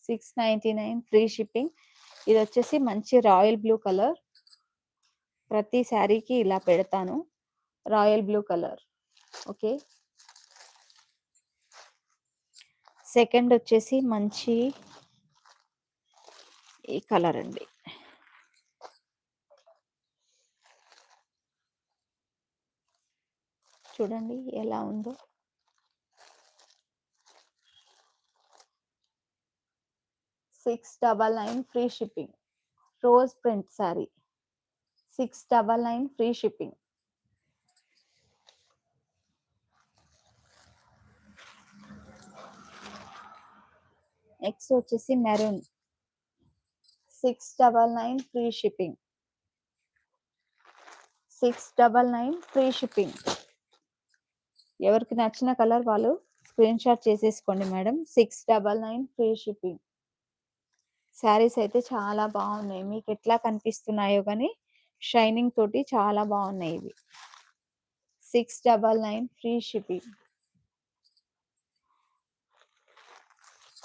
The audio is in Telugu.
699 ఫ్రీ షిప్పింగ్. ఇది వచ్చేసి మంచి రాయల్ బ్లూ కలర్. ప్రతి శారీకి ఇలా పెడతాను. Royal blue colour. Okay. Second వచ్చేసి మంచి ఈ కలర్ అండి. చూడండి ఎలా ఉందో. 699 free shipping. Rose print sari. 699 free shipping. Next వచ్చేసి maroon. 699 free shipping. 699 free shipping. ఎవరికి నచ్చిన కలర్ వాళ్ళు స్క్రీన్ షాట్ చేసేసుకోండి మేడం. 699 free shipping. శారీస్ అయితే చాలా బాగున్నాయి. మీకు ఎట్లా కనిపిస్తున్నాయో కానీ షైనింగ్ తోటి చాలా బాగున్నాయి ఇవి. 699 ఫ్రీ షిప్పింగ్.